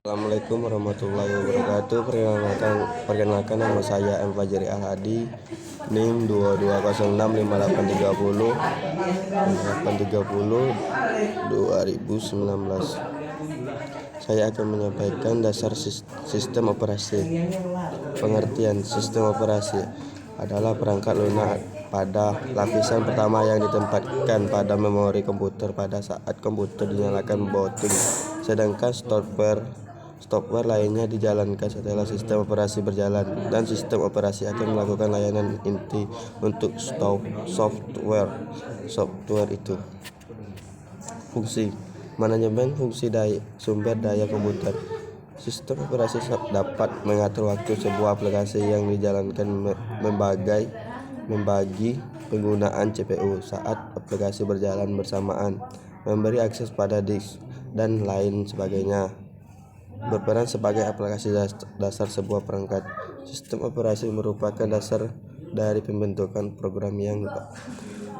Assalamualaikum warahmatullahi wabarakatuh. Perkenalkan nama saya M. Fajri Ahadi, NIM 22065830 2019. Saya akan menyampaikan dasar sistem operasi. Pengertian sistem operasi adalah perangkat lunak pada lapisan pertama yang ditempatkan pada memori komputer pada saat komputer dinyalakan booting, sedangkan software lainnya dijalankan setelah sistem operasi berjalan, dan sistem operasi akan melakukan layanan inti untuk software itu. Fungsi manajemen fungsi sumber daya komputer. Sistem operasi dapat mengatur waktu sebuah aplikasi yang dijalankan, membagi penggunaan CPU saat aplikasi berjalan bersamaan, memberi akses pada disk, dan lain sebagainya. Berperan sebagai aplikasi dasar sebuah perangkat. Sistem operasi merupakan dasar dari pembentukan program yang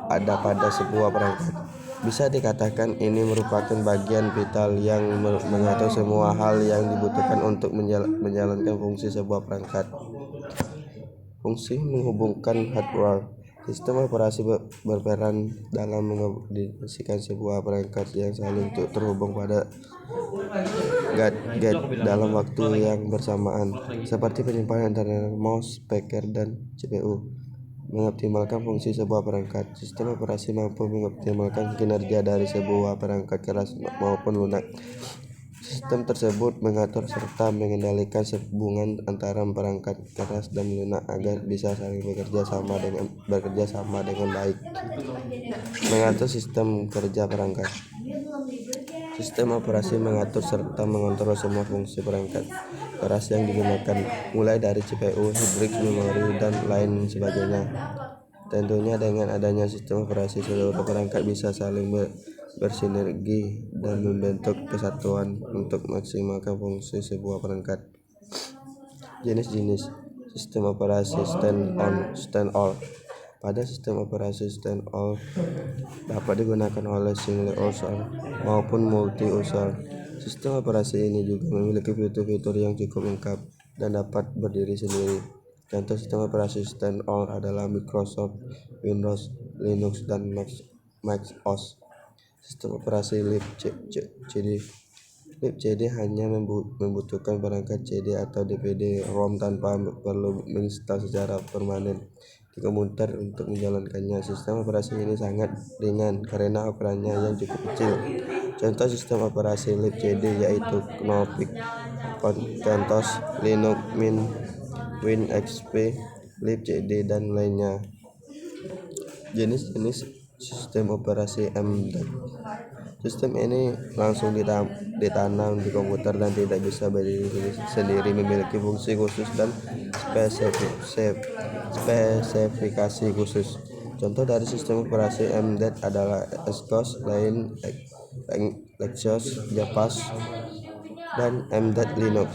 ada pada sebuah perangkat. Bisa dikatakan ini merupakan bagian vital yang mengatur semua hal yang dibutuhkan untuk menjalankan fungsi sebuah perangkat. Fungsi menghubungkan hardware. Sistem operasi berperan dalam mengkomunikasikan sebuah perangkat yang saling terhubung pada gadget dalam waktu yang bersamaan, seperti penyimpanan internet, mouse, speaker, dan CPU. Mengoptimalkan fungsi sebuah perangkat. Sistem operasi mampu mengoptimalkan kinerja dari sebuah perangkat keras maupun lunak. Sistem tersebut mengatur serta mengendalikan hubungan antara perangkat keras dan lunak agar bisa saling bekerja sama dengan baik. Mengatur sistem kerja perangkat. Sistem operasi mengatur serta mengontrol semua fungsi perangkat keras yang digunakan, mulai dari CPU, hard memori, dan lain sebagainya. Tentunya dengan adanya sistem operasi, seluruh perangkat bisa saling bersinergi dan membentuk kesatuan untuk maksimalkan fungsi sebuah perangkat. Jenis-jenis sistem operasi stand-alone. Pada sistem operasi stand-alone dapat digunakan oleh single user maupun multi-user. Sistem operasi ini juga memiliki fitur-fitur yang cukup lengkap dan dapat berdiri sendiri. Contoh sistem operasi stand-alone adalah Microsoft Windows, Linux, dan Mac OS. Sistem operasi libcd. Libcd hanya membutuhkan perangkat CD atau DVD-ROM tanpa perlu menginstal secara permanen di komputer untuk menjalankannya. Sistem operasi ini sangat ringan karena ukurannya yang cukup kecil. Contoh sistem operasi libcd yaitu GNOME, CentOS, Linux Mint, WinXP, libcd, dan lainnya. Jenis-jenis sistem operasi embedded. Sistem ini langsung ditanam di komputer dan tidak bisa berdiri sendiri, memiliki fungsi khusus dan spesifikasi khusus. Contoh dari sistem operasi embedded adalah XCOS, Lexus, JAPAS, dan embedded Linux.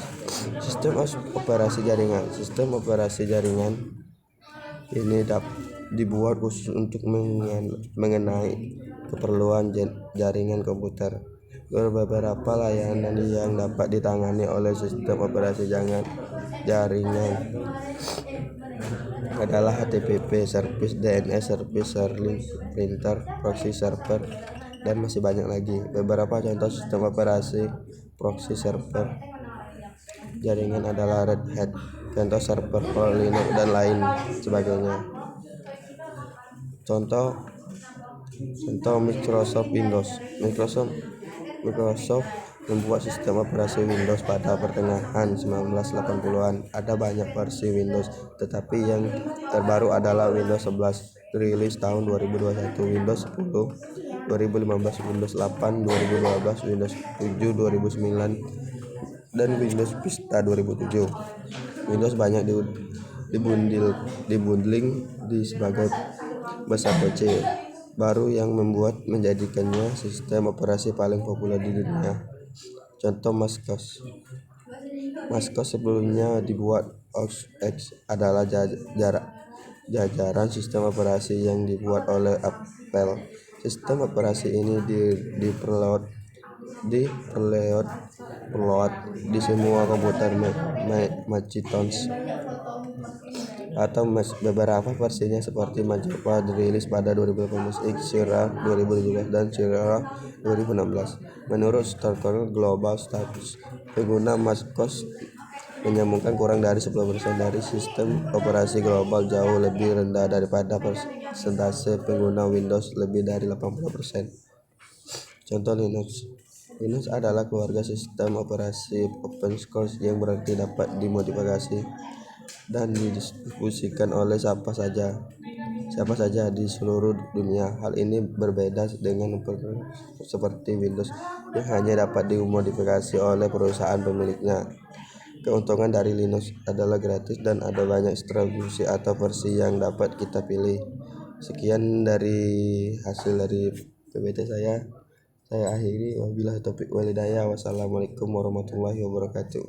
Sistem operasi jaringan. Sistem operasi jaringan ini dibuat khusus untuk mengenai keperluan jaringan komputer. Beberapa layanan yang dapat ditangani oleh sistem operasi jaringan adalah HTTP service, DNS service, Starlink printer, proxy server, dan masih banyak lagi. Beberapa contoh sistem operasi proxy server jaringan adalah Red Hat, CentOS server, Linux, dan lain sebagainya. Contoh Microsoft Windows. Microsoft membuat sistem operasi Windows pada pertengahan 1980-an. Ada banyak versi Windows, tetapi yang terbaru adalah Windows 11 rilis tahun 2021, Windows 10 2015, Windows 8 2012, Windows 7 2009, dan Windows Vista 2007. Windows banyak dibundling di sebagai besar PC baru yang menjadikannya sistem operasi paling populer di dunia. Contoh MacOS sebelumnya dibuat. OS X adalah jajaran sistem operasi yang dibuat oleh Apple. Sistem operasi ini diperoleh preload di semua komputer Macintosh atau beberapa versinya seperti Majapa dirilis pada 2018, Sierra 2017, dan Sierra 2016. Menurut Stockholm Global Status, pengguna macOS menyambungkan kurang dari 10% dari sistem operasi global, jauh lebih rendah daripada persentase pengguna Windows lebih dari 80%. Contoh Linux. Linux adalah keluarga sistem operasi open source yang berarti dapat dimodifikasi dan didistribusikan oleh siapa saja di seluruh dunia. Hal ini berbeda dengan seperti Windows yang hanya dapat dimodifikasi oleh perusahaan pemiliknya. Keuntungan dari Linux adalah gratis dan ada banyak distribusi atau versi yang dapat kita pilih. Sekian dari hasil dari PPT saya. Saya akhiri, wabillahi taufiq walhidayah. Wassalamualaikum warahmatullahi wabarakatuh.